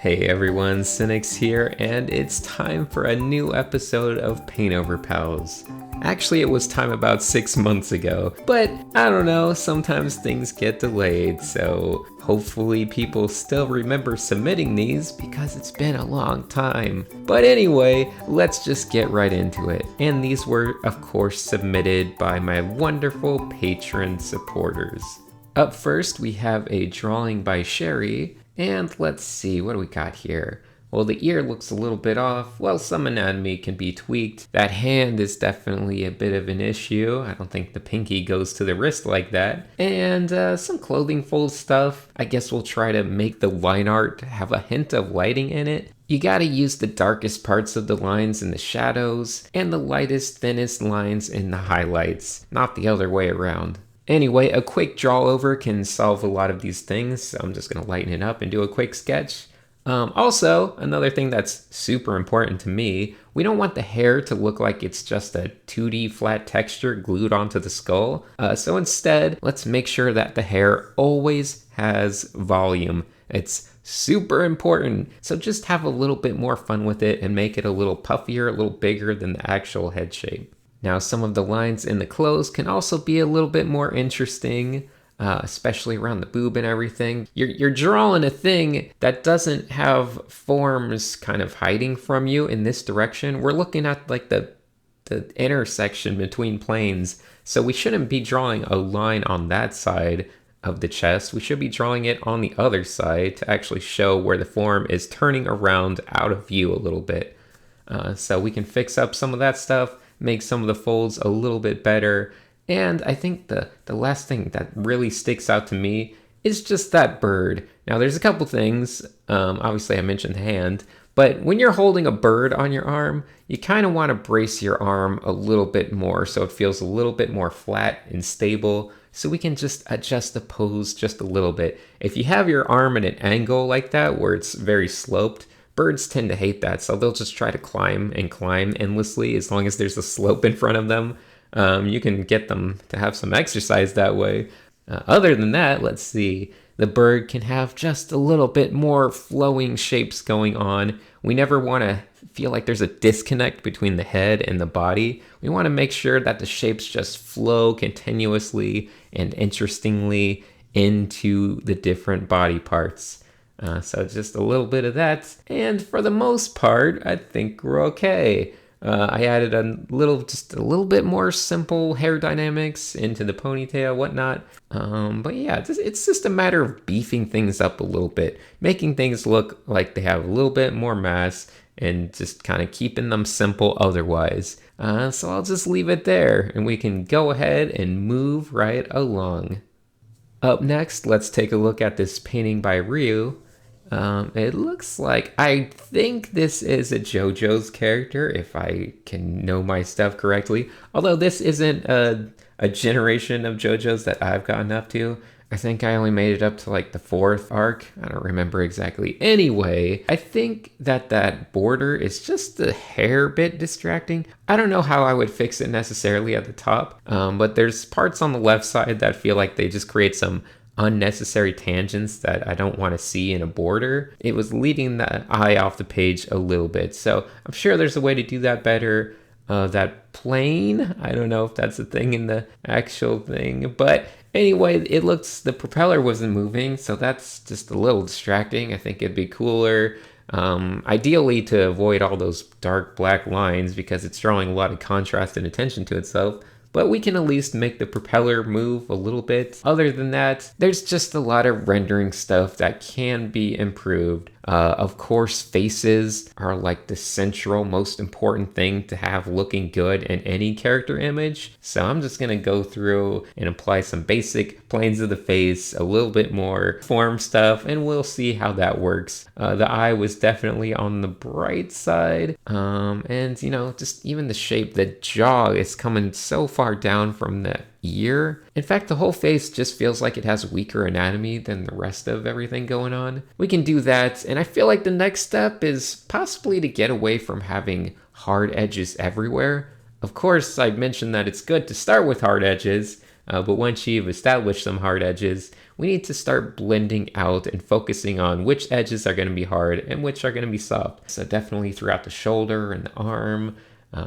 Hey everyone, Cynics here, and it's time for a new episode of PAINTOVER PALS. Actually, it was time about 6 months ago, but I don't know, sometimes things get delayed, so hopefully people still remember submitting these because it's been a long time. But anyway, let's just get right into it. And these were, of course, submitted by my wonderful patron supporters. Up first, we have a drawing by CHERIE. And let's see, what do we got here? Well, the ear looks a little bit off. Well, some anatomy can be tweaked. That hand is definitely a bit of an issue. I don't think the pinky goes to the wrist like that. And some clothing fold stuff. I guess we'll try to make the line art have a hint of lighting in it. You gotta use the darkest parts of the lines in the shadows and the lightest, thinnest lines in the highlights, not the other way around. Anyway, a quick draw over can solve a lot of these things, so I'm just going to lighten it up and do a quick sketch. Also, another thing that's super important to me, we don't want the hair to look like it's just a 2D flat texture glued onto the skull. So instead, let's make sure that the hair always has volume. It's super important, so just have a little bit more fun with it and make it a little puffier, a little bigger than the actual head shape. Now, some of the lines in the clothes can also be a little bit more interesting, especially around the boob and everything. You're drawing a thing that doesn't have forms kind of hiding from you in this direction. We're looking at like the intersection between planes, so we shouldn't be drawing a line on that side of the chest. We should be drawing it on the other side to actually show where the form is turning around out of view a little bit. So we can fix up some of that stuff, make some of the folds a little bit better. And I think the last thing that really sticks out to me is just that bird. Now there's a couple things, obviously I mentioned the hand, but when you're holding a bird on your arm, you kind of want to brace your arm a little bit more so it feels a little bit more flat and stable, so we can just adjust the pose just a little bit. If you have your arm at an angle like that where it's very sloped, birds tend to hate that, so they'll just try to climb and climb endlessly as long as there's a slope in front of them. You can get them to have some exercise that way. Other than that, let's see. The bird can have just a little bit more flowing shapes going on. We never want to feel like there's a disconnect between the head and the body. We want to make sure that the shapes just flow continuously and interestingly into the different body parts. So just a little bit of that, and for the most part, I think we're okay. I added just a little bit more simple hair dynamics into the ponytail, whatnot. But yeah, it's just a matter of beefing things up a little bit, making things look like they have a little bit more mass, and just kind of keeping them simple otherwise. So I'll just leave it there, and we can go ahead and move right along. Up next, let's take a look at this painting by Ryu. It looks like, I think this is a JoJo's character, if I can know my stuff correctly. Although this isn't a generation of JoJo's that I've gotten up to. I think I only made it up to like the 4th arc. I don't remember exactly. Anyway, I think that border is just a hair bit distracting. I don't know how I would fix it necessarily at the top, but there's parts on the left side that feel like they just create some unnecessary tangents that I don't want to see in a border. It was leading the eye off the page a little bit, so I'm sure there's a way to do that better. That plane, I don't know if that's a thing in the actual thing, but anyway, the propeller wasn't moving, so that's just a little distracting. I think it'd be cooler, ideally, to avoid all those dark black lines because it's drawing a lot of contrast and attention to itself. But we can at least make the propeller move a little bit. Other than that, there's just a lot of rendering stuff that can be improved. Of course, faces are like the central, most important thing to have looking good in any character image. So I'm just gonna go through and apply some basic planes of the face, a little bit more form stuff, and we'll see how that works. The eye was definitely on the bright side. And just even the shape, the jaw is coming so far down from the ear. In fact, the whole face just feels like it has weaker anatomy than the rest of everything going on. We can do that, and I feel like the next step is possibly to get away from having hard edges everywhere. Of course, I mentioned that it's good to start with hard edges, But once you've established some hard edges, we need to start blending out and focusing on which edges are going to be hard and which are going to be soft. So definitely throughout the shoulder and the arm,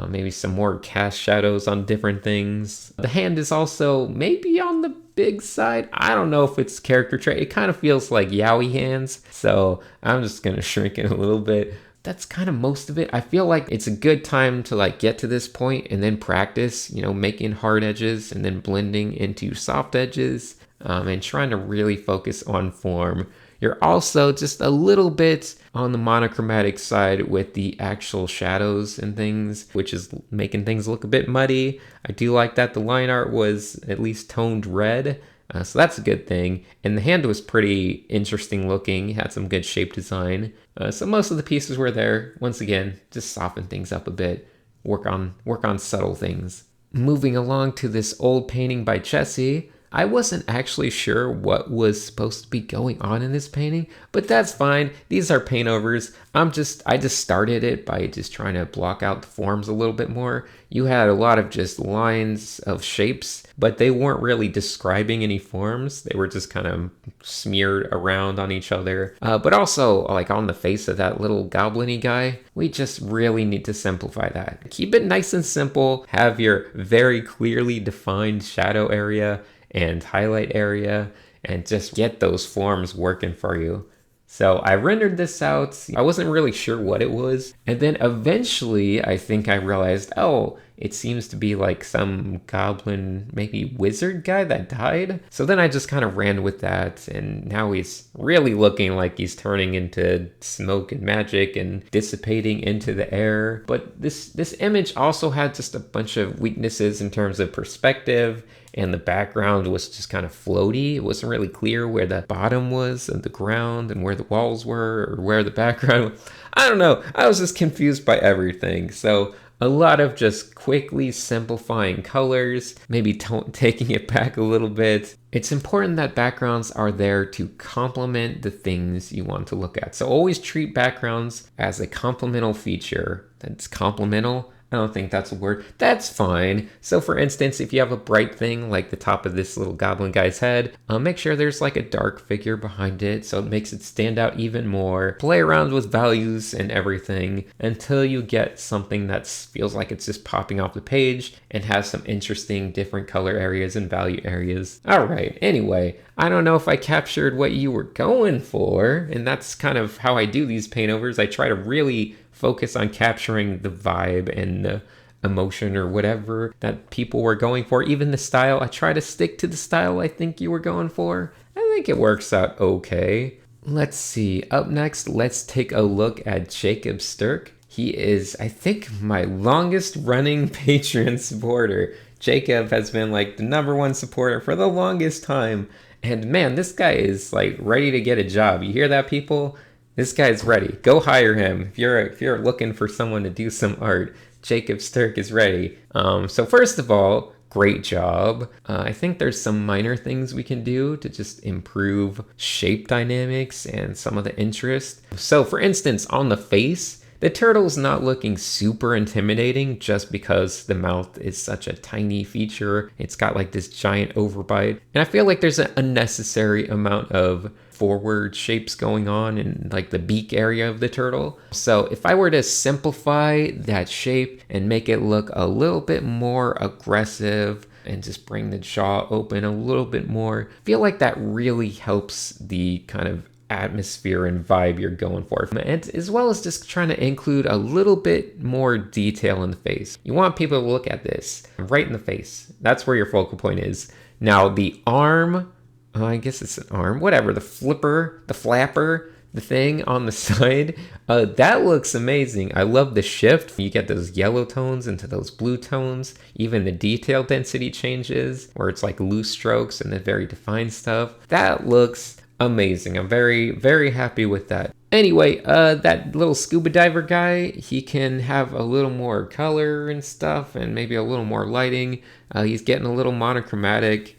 maybe some more cast shadows on different things. The hand is also maybe on the big side. I don't know if it's character trait. It kind of feels like yaoi hands, so I'm just going to shrink it a little bit. That's kind of most of it. I feel like it's a good time to like get to this point and then practice, you know, making hard edges and then blending into soft edges, and trying to really focus on form. You're also just a little bit on the monochromatic side with the actual shadows and things, which is making things look a bit muddy. I do like that the line art was at least toned red. So that's a good thing. And the hand was pretty interesting looking, had some good shape design. So most of the pieces were there. Once again, just soften things up a bit, work on subtle things. Moving along to this old painting by CHERIE. I wasn't actually sure what was supposed to be going on in this painting, but that's fine. These are paint overs. I just started it by just trying to block out the forms a little bit more. You had a lot of just lines of shapes, but they weren't really describing any forms. They were just kind of smeared around on each other. But also, like on the face of that little goblin-y guy, we just really need to simplify that. Keep it nice and simple. Have your very clearly defined shadow area and highlight area, and just get those forms working for you. So I rendered this out. I wasn't really sure what it was. And then eventually I think I realized, oh, it seems to be like some goblin, maybe wizard guy that died. So then I just kind of ran with that. And now he's really looking like he's turning into smoke and magic and dissipating into the air. But this image also had just a bunch of weaknesses in terms of perspective. And the background was just kind of floaty. It wasn't really clear where the bottom was and the ground and where the walls were or where the background was. I don't know. I was just confused by everything. So a lot of just quickly simplifying colors, maybe taking it back a little bit. It's important that backgrounds are there to complement the things you want to look at. So always treat backgrounds as a complemental feature. That's complemental. I don't think that's a word. That's fine. So for instance, if you have a bright thing like the top of this little goblin guy's head, make sure there's like a dark figure behind it so it makes it stand out even more. Play around with values and everything until you get something that feels like it's just popping off the page and has some interesting different color areas and value areas. All right, anyway, I don't know if I captured what you were going for, and that's kind of how I do these paint overs. I try to really focus on capturing the vibe and the emotion or whatever that people were going for. Even the style, I try to stick to the style I think you were going for. I think it works out okay. Let's see, up next, let's take a look at Jacob STURK. He is, I think, my longest running Patreon supporter. Jacob has been like the #1 supporter for the longest time. And man, this guy is like ready to get a job. You hear that, people? This guy's ready. Go hire him. If you're looking for someone to do some art, Jacob STURK is ready. So first of all, great job. I think there's some minor things we can do to just improve shape dynamics and some of the interest. So for instance, on the face, the turtle's not looking super intimidating just because the mouth is such a tiny feature. It's got like this giant overbite. And I feel like there's an unnecessary amount of forward shapes going on in like the beak area of the turtle. So if I were to simplify that shape and make it look a little bit more aggressive and just bring the jaw open a little bit more, I feel like that really helps the kind of atmosphere and vibe you're going for. And as well as just trying to include a little bit more detail in the face. You want people to look at this right in the face. That's where your focal point is. Now the arm, I guess it's an arm, whatever, the flipper, the flapper, the thing on the side, that looks amazing. I love the shift. You get those yellow tones into those blue tones. Even the detail density changes where it's like loose strokes and then very defined stuff. That looks amazing. I'm very, very happy with that. Anyway, that little scuba diver guy, he can have a little more color and stuff and maybe a little more lighting. He's getting a little monochromatic.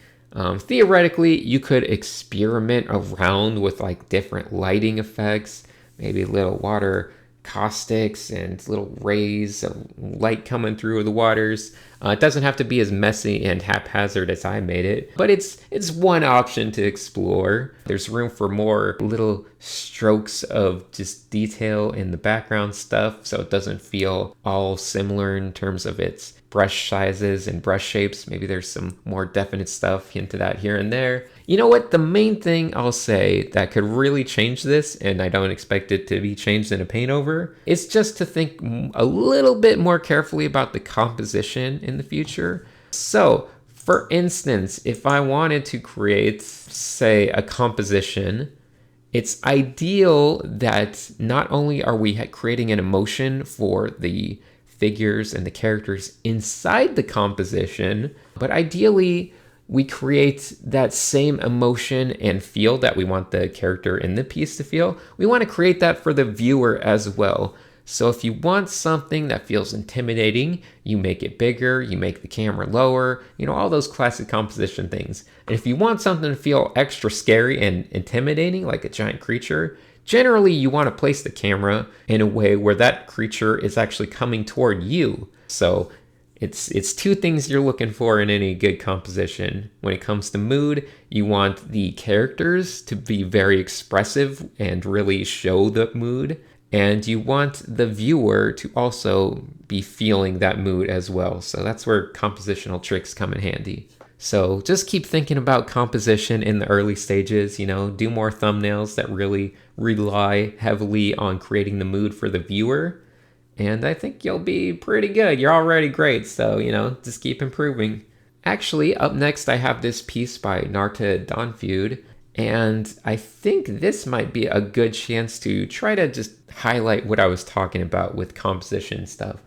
Theoretically, you could experiment around with like different lighting effects, maybe a little water caustics and little rays of light coming through the waters. It doesn't have to be as messy and haphazard as I made it, but it's one option to explore. There's room for more little strokes of just detail in the background stuff, so it doesn't feel all similar in terms of its brush sizes and brush shapes. Maybe there's some more definite stuff hinted at here and there. You know what? The main thing I'll say that could really change this, and I don't expect it to be changed in a paint over, is just to think a little bit more carefully about the composition in the future. So, for instance, if I wanted to create, say, a composition, it's ideal that not only are we creating an emotion for the figures and the characters inside the composition, but ideally we create that same emotion and feel that we want the character in the piece to feel. We want to create that for the viewer as well. So if you want something that feels intimidating, you make it bigger, you make the camera lower, you know, all those classic composition things. And if you want something to feel extra scary and intimidating, like a giant creature, generally you want to place the camera in a way where that creature is actually coming toward you. So it's two things you're looking for in any good composition. When it comes to mood, you want the characters to be very expressive and really show the mood. And you want the viewer to also be feeling that mood as well. So that's where compositional tricks come in handy. So just keep thinking about composition in the early stages, you know, do more thumbnails that really rely heavily on creating the mood for the viewer. And I think you'll be pretty good. You're already great, so, you know, just keep improving. Actually, up next I have this piece by NARTA DONFEUD, and I think this might be a good chance to try to just highlight what I was talking about with composition stuff.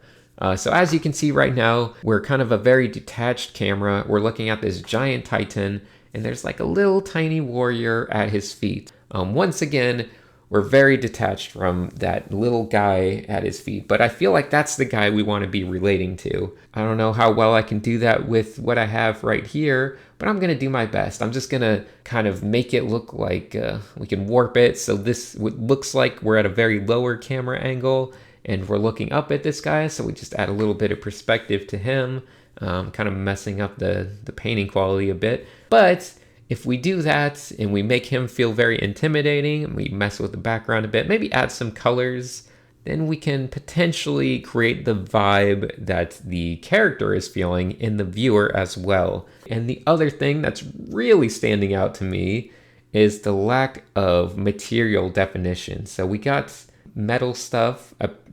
So as you can see right now, we're kind of a very detached camera. We're looking at this giant titan, and there's like a little tiny warrior at his feet. Once again, we're very detached from that little guy at his feet, but I feel like that's the guy we want to be relating to. I don't know how well I can do that with what I have right here, but I'm going to do my best. I'm just going to kind of make it look like we can warp it so this looks like we're at a very lower camera angle and we're looking up at this guy, so we just add a little bit of perspective to him, kind of messing up the painting quality a bit. But if we do that and we make him feel very intimidating and we mess with the background a bit, maybe add some colors, then we can potentially create the vibe that the character is feeling in the viewer as well. And the other thing that's really standing out to me is the lack of material definition. So we got metal stuff,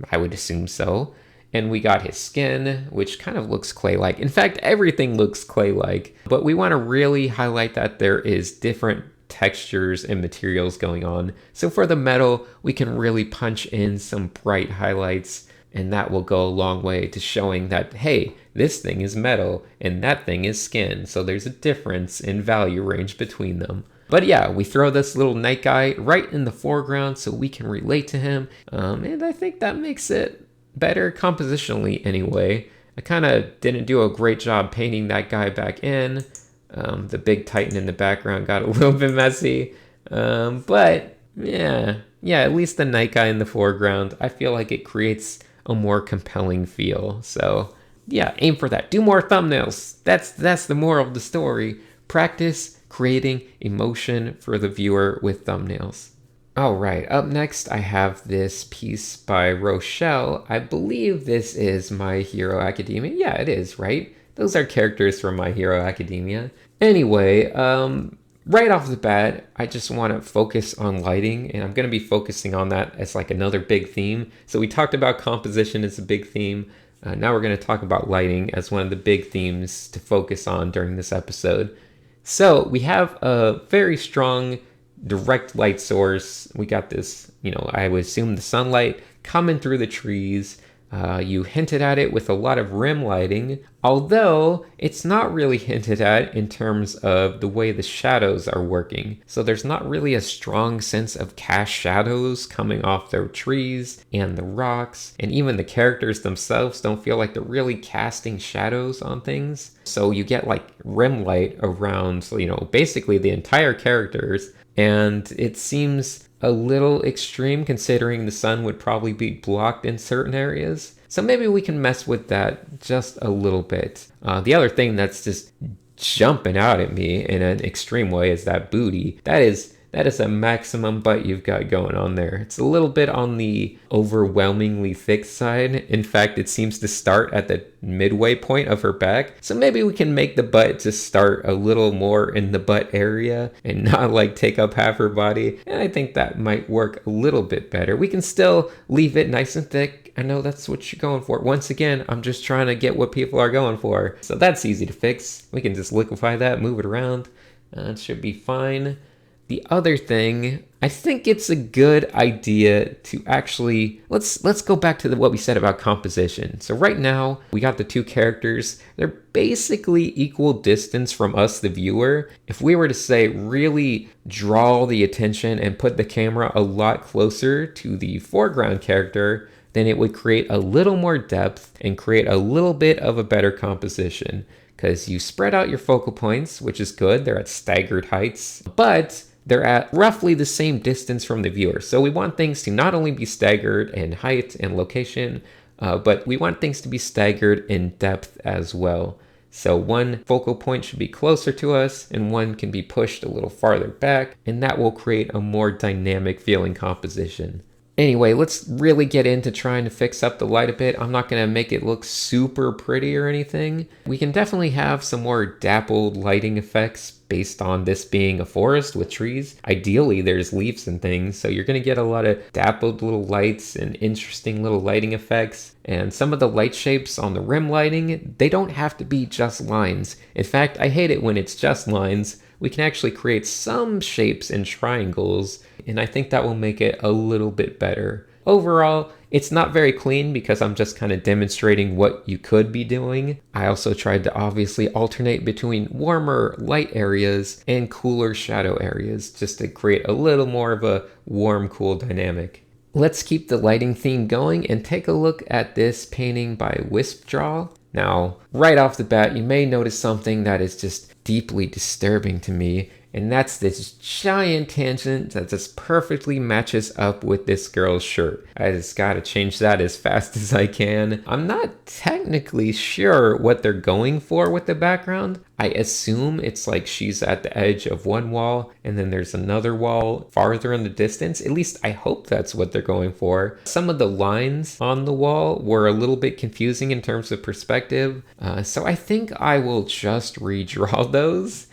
I would assume so. And we got his skin, which kind of looks clay-like. In fact, everything looks clay-like. But we want to really highlight that there is different textures and materials going on. So for the metal, we can really punch in some bright highlights, and that will go a long way to showing that, hey, this thing is metal and that thing is skin. So there's a difference in value range between them. But yeah, we throw this little night guy right in the foreground so we can relate to him. And I think that makes it better compositionally anyway. I kind of didn't do a great job painting that guy back in. The big titan in the background got a little bit messy. But yeah, at least the night guy in the foreground, I feel like it creates a more compelling feel. So yeah, aim for that. Do more thumbnails. That's the moral of the story. Practice creating emotion for the viewer with thumbnails. All right, up next I have this piece by Rochelle. I believe this is My Hero Academia. Yeah, it is, right? Those are characters from My Hero Academia. Anyway, right off the bat, I just want to focus on lighting, and I'm going to be focusing on that as like another big theme. So we talked about composition as a big theme. Now we're going to talk about lighting as one of the big themes to focus on during this episode. So we have a very strong direct light source. We got this, you know, I would assume the sunlight coming through the trees. You hinted at it with a lot of rim lighting, although it's not really hinted at in terms of the way the shadows are working. So there's not really a strong sense of cast shadows coming off the trees and the rocks, and even the characters themselves don't feel like they're really casting shadows on things. So you get like rim light around, you know, basically the entire characters, and it seems a little extreme considering the sun would probably be blocked in certain areas. So maybe we can mess with that just a little bit. The other thing that's just jumping out at me in an extreme way is that booty. That is a maximum butt you've got going on there. It's a little bit on the overwhelmingly thick side. In fact, it seems to start at the midway point of her back. So maybe we can make the butt just start a little more in the butt area and not like take up half her body. And I think that might work a little bit better. We can still leave it nice and thick. I know that's what you're going for. Once again, I'm just trying to get what people are going for. So that's easy to fix. We can just liquefy that, move it around. It should be fine. The other thing, I think it's a good idea to actually, let's go back to what we said about composition. So right now, we got the two characters. They're basically equal distance from us, the viewer. If we were to say really draw the attention and put the camera a lot closer to the foreground character, then it would create a little more depth and create a little bit of a better composition. Because you spread out your focal points, which is good. They're at staggered heights, but they're at roughly the same distance from the viewer. So we want things to not only be staggered in height and location, but we want things to be staggered in depth as well. So one focal point should be closer to us and one can be pushed a little farther back, and that will create a more dynamic feeling composition. Anyway, let's really get into trying to fix up the light a bit. I'm not going to make it look super pretty or anything. We can definitely have some more dappled lighting effects based on this being a forest with trees. Ideally, there's leaves and things, so you're going to get a lot of dappled little lights and interesting little lighting effects. And some of the light shapes on the rim lighting, they don't have to be just lines. In fact, I hate it when it's just lines. We can actually create some shapes in triangles, and I think that will make it a little bit better. Overall, it's not very clean because I'm just kind of demonstrating what you could be doing. I also tried to obviously alternate between warmer light areas and cooler shadow areas just to create a little more of a warm, cool dynamic. Let's keep the lighting theme going and take a look at this painting by WISP Draw. Now, right off the bat, you may notice something that is just deeply disturbing to me, and that's this giant tangent that just perfectly matches up with this girl's shirt. I just gotta change that as fast as I can. I'm not technically sure what they're going for with the background. I assume it's like she's at the edge of one wall and then there's another wall farther in the distance. At least I hope that's what they're going for. Some of the lines on the wall were a little bit confusing in terms of perspective. So I think I will just redraw those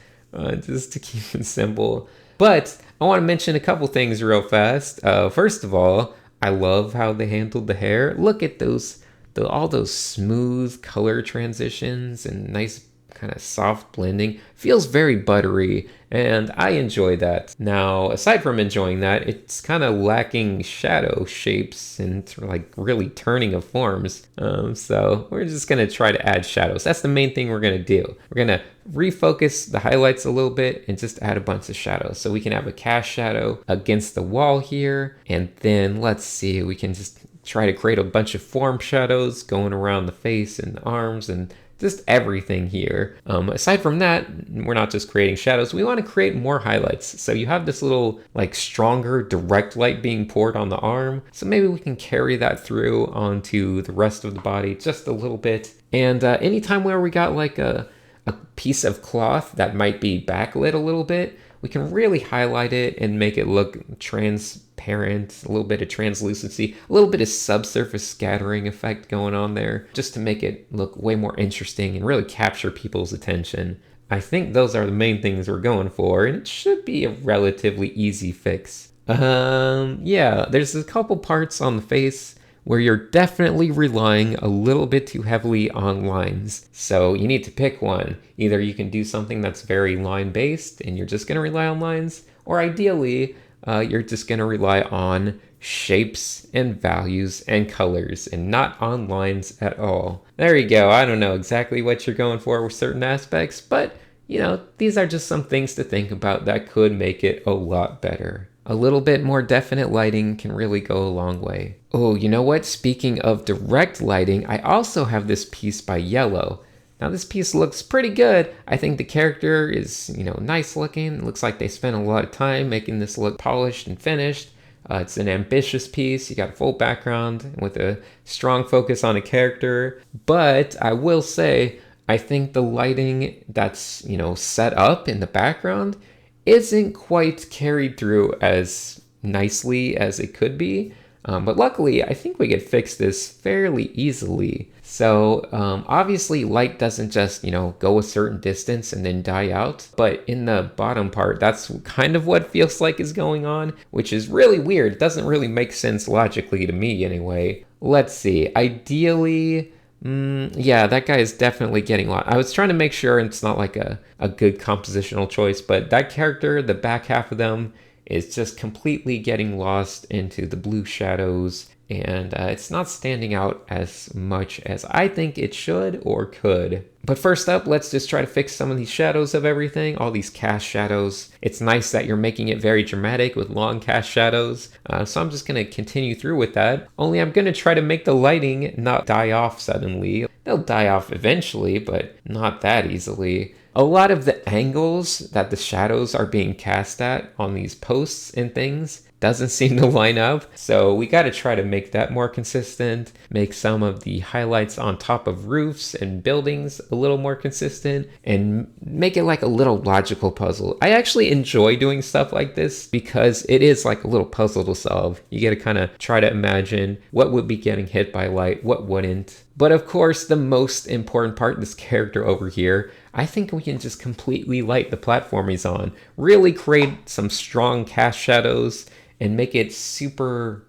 just to keep it simple. But I want to mention a couple things real fast. First of all, I love how they handled the hair. Look at all those smooth color transitions and nice kind of soft blending. Feels very buttery, and I enjoy that. Now, aside from enjoying that, it's kind of lacking shadow shapes and like really turning of forms. So we're just gonna try to add shadows. That's the main thing we're gonna do. We're gonna refocus the highlights a little bit and just add a bunch of shadows. So we can have a cast shadow against the wall here, and then let's see, we can just try to create a bunch of form shadows going around the face and the arms and just everything here. Aside from that, we're not just creating shadows, we want to create more highlights. So you have this little like stronger direct light being poured on the arm. So maybe we can carry that through onto the rest of the body just a little bit. And anytime where we got like a piece of cloth that might be backlit a little bit, we can really highlight it and make it look transparent, a little bit of translucency, a little bit of subsurface scattering effect going on there, just to make it look way more interesting and really capture people's attention. I think those are the main things we're going for, and it should be a relatively easy fix. Yeah, there's a couple parts on the face where you're definitely relying a little bit too heavily on lines. So you need to pick one. Either you can do something that's very line-based and you're just gonna rely on lines, or ideally, you're just gonna rely on shapes and values and colors and not on lines at all. There you go. I don't know exactly what you're going for with certain aspects, but you know, these are just some things to think about that could make it a lot better. A little bit more definite lighting can really go a long way. Oh, you know what? Speaking of direct lighting, I also have this piece by Yellow. Now this piece looks pretty good. I think the character is, nice looking. It looks like they spent a lot of time making this look polished and finished. It's an ambitious piece. You got a full background with a strong focus on a character. But I will say, I think the lighting that's, set up in the background isn't quite carried through as nicely as it could be. But luckily, I think we could fix this fairly easily. So obviously light doesn't just, go a certain distance and then die out. But in the bottom part, that's kind of what feels like is going on, which is really weird. It doesn't really make sense logically to me anyway. Let's see. Ideally, yeah, that guy is definitely getting lost. I was trying to make sure it's not like a good compositional choice, but that character, the back half of them, is just completely getting lost into the blue shadows, and it's not standing out as much as I think it should or could. But first up, let's just try to fix some of these shadows of everything, all these cast shadows. It's nice that you're making it very dramatic with long cast shadows, so I'm just going to continue through with that. Only I'm going to try to make the lighting not die off suddenly. They'll die off eventually, but not that easily. A lot of the angles that the shadows are being cast at on these posts and things doesn't seem to line up. So we got to try to make that more consistent, make some of the highlights on top of roofs and buildings a little more consistent, and make it like a little logical puzzle. I actually enjoy doing stuff like this because it is like a little puzzle to solve. You got to kind of try to imagine what would be getting hit by light, what wouldn't. But of course, the most important part, this character over here, I think we can just completely light the platform he's on, really create some strong cast shadows and make it super,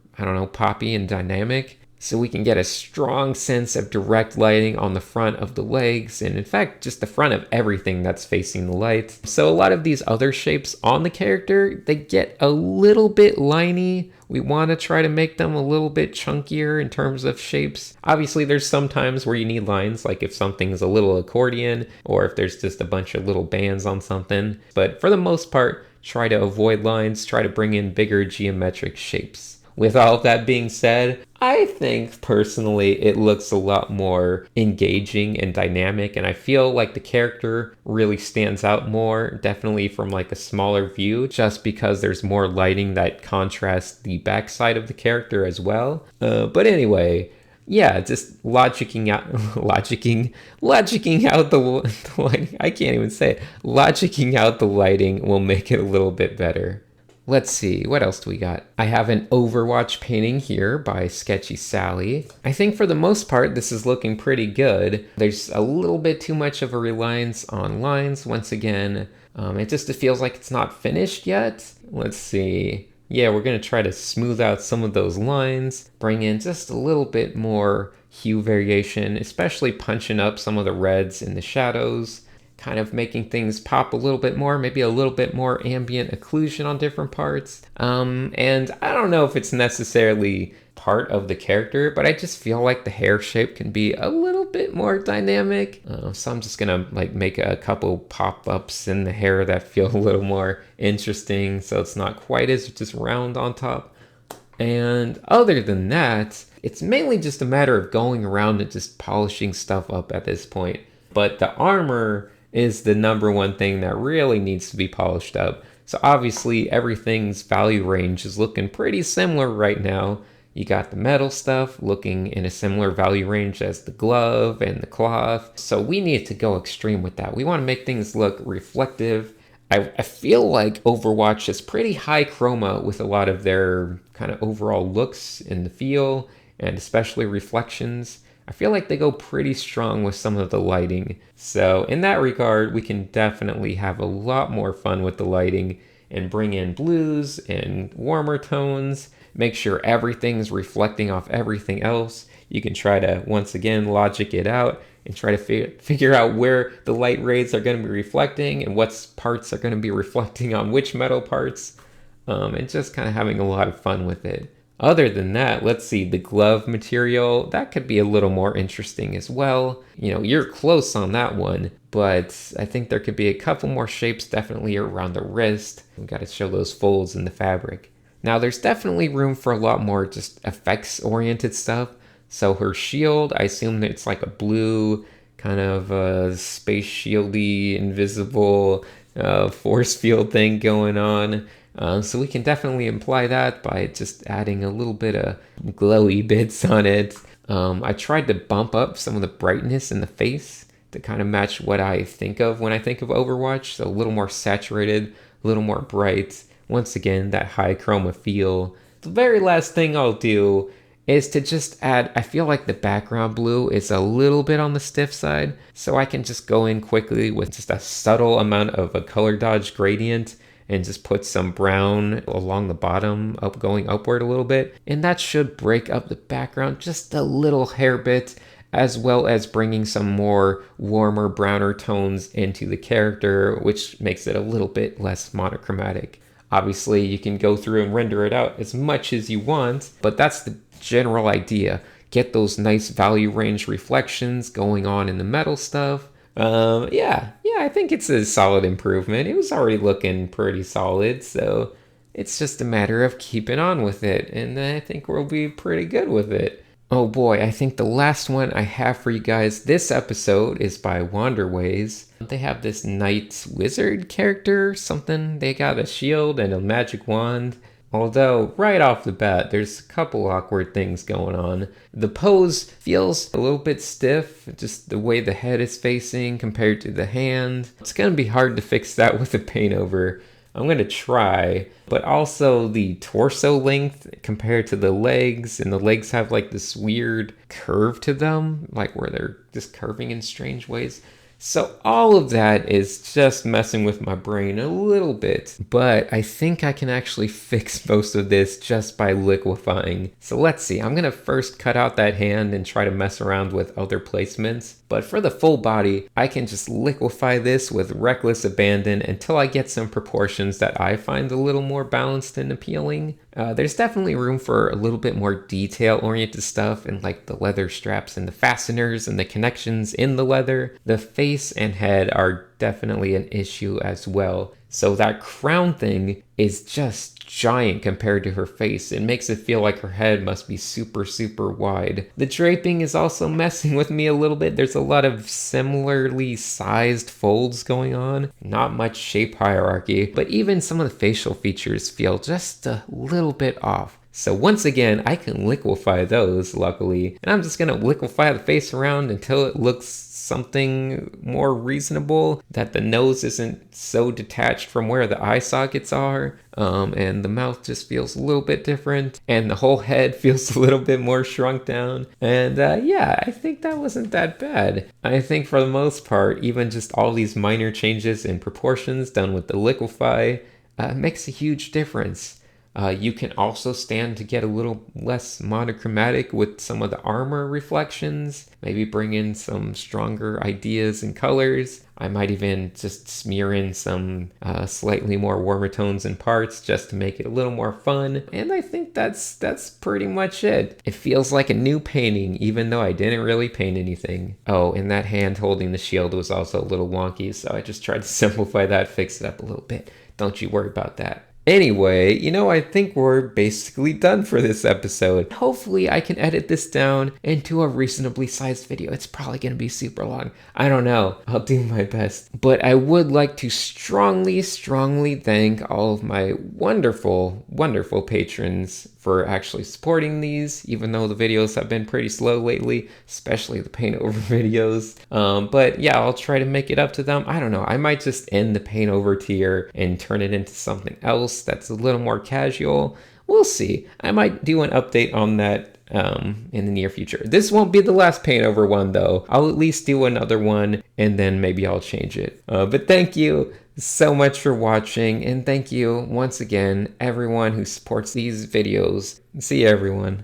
poppy and dynamic, so we can get a strong sense of direct lighting on the front of the legs, and in fact, just the front of everything that's facing the light. So a lot of these other shapes on the character, they get a little bit liney. We want to try to make them a little bit chunkier in terms of shapes. Obviously, there's some times where you need lines, like if something's a little accordion, or if there's just a bunch of little bands on something. But for the most part, try to avoid lines, try to bring in bigger geometric shapes. With all of that being said, I think personally it looks a lot more engaging and dynamic, and I feel like the character really stands out more, definitely from like a smaller view, just because there's more lighting that contrasts the backside of the character as well. But anyway, yeah, just logicking out the lighting. I can't even say it. Logicking out the lighting will make it a little bit better. Let's see, what else do we got? I have an Overwatch painting here by Sketchy Sally. I think for the most part, this is looking pretty good. There's a little bit too much of a reliance on lines. Once again, it just feels like it's not finished yet. Let's see. Yeah, we're gonna try to smooth out some of those lines, bring in just a little bit more hue variation, especially punching up some of the reds in the shadows, kind of making things pop a little bit more, maybe a little bit more ambient occlusion on different parts. And I don't know if it's necessarily part of the character, but I just feel like the hair shape can be a little bit more dynamic. So I'm just gonna make a couple pop-ups in the hair that feel a little more interesting, so it's not quite as just round on top. And other than that, it's mainly just a matter of going around and just polishing stuff up at this point. But the armor is the number one thing that really needs to be polished up. So obviously everything's value range is looking pretty similar right now. You got the metal stuff looking in a similar value range as the glove and the cloth. So we need to go extreme with that. We want to make things look reflective. I feel like Overwatch is pretty high chroma with a lot of their kind of overall looks in the feel, and especially reflections. I feel like they go pretty strong with some of the lighting. So in that regard, we can definitely have a lot more fun with the lighting and bring in blues and warmer tones, make sure everything's reflecting off everything else. You can try to, once again, logic it out and try to figure out where the light rays are going to be reflecting and what parts are going to be reflecting on which metal parts, and just kind of having a lot of fun with it. Other than that, let's see, the glove material, that could be a little more interesting as well. You're close on that one, but I think there could be a couple more shapes definitely around the wrist. We've got to show those folds in the fabric. Now, there's definitely room for a lot more just effects-oriented stuff. So her shield, I assume that it's like a blue kind of space shieldy, invisible force field thing going on. So we can definitely imply that by just adding a little bit of glowy bits on it. I tried to bump up some of the brightness in the face to kind of match what I think of when I think of Overwatch. So a little more saturated, a little more bright. Once again, that high chroma feel. The very last thing I'll do is to just add, I feel like the background blue is a little bit on the stiff side, so I can just go in quickly with just a subtle amount of a color dodge gradient and just put some brown along the bottom, going upward a little bit, and that should break up the background just a little hair bit, as well as bringing some more warmer, browner tones into the character, which makes it a little bit less monochromatic. Obviously, you can go through and render it out as much as you want, but that's the general idea. Get those nice value range reflections going on in the metal stuff. Yeah, I think it's a solid improvement. It was already looking pretty solid, so it's just a matter of keeping on with it, and I think we'll be pretty good with it. Oh boy, I think the last one I have for you guys this episode is by WANDERWAYS. They have this knight wizard character, something. They got a shield and a magic wand. Although, right off the bat, there's a couple awkward things going on. The pose feels a little bit stiff, just the way the head is facing compared to the hand. It's gonna be hard to fix that with a paint over. I'm gonna try, but also the torso length compared to the legs, and the legs have like this weird curve to them, like where they're just curving in strange ways. So all of that is just messing with my brain a little bit, but I think I can actually fix most of this just by liquefying. So let's see, I'm gonna first cut out that hand and try to mess around with other placements. But for the full body, I can just liquefy this with reckless abandon until I get some proportions that I find a little more balanced and appealing. There's definitely room for a little bit more detail-oriented stuff in like the leather straps and the fasteners and the connections in the leather. The face and head are definitely an issue as well. So that crown thing is just giant compared to her face. It makes it feel like her head must be super, super wide. The draping is also messing with me a little bit. There's a lot of similarly sized folds going on. Not much shape hierarchy, but even some of the facial features feel just a little bit off. So once again, I can liquefy those, luckily. And I'm just gonna liquefy the face around until it looks something more reasonable, that the nose isn't so detached from where the eye sockets are, and the mouth just feels a little bit different, and the whole head feels a little bit more shrunk down. And yeah, I think that wasn't that bad. I think for the most part, even just all these minor changes in proportions done with the liquefy makes a huge difference. You can also stand to get a little less monochromatic with some of the armor reflections, maybe bring in some stronger ideas and colors. I might even just smear in some slightly more warmer tones and parts just to make it a little more fun. And I think that's pretty much it. It feels like a new painting, even though I didn't really paint anything. Oh, and that hand holding the shield was also a little wonky, so I just tried to simplify that, fix it up a little bit. Don't you worry about that. Anyway, I think we're basically done for this episode. Hopefully I can edit this down into a reasonably sized video. It's probably going to be super long. I don't know. I'll do my best. But I would like to strongly, strongly thank all of my wonderful, wonderful patrons for actually supporting these, even though the videos have been pretty slow lately, especially the paint over videos. But yeah, I'll try to make it up to them. I don't know. I might just end the paint over tier and turn it into something else that's a little more casual. We'll see. I might do an update on that in the near future. This won't be the last paint over one though. I'll at least do another one and then maybe I'll change it. But thank you so much for watching, and thank you once again everyone who supports these videos. See you, everyone.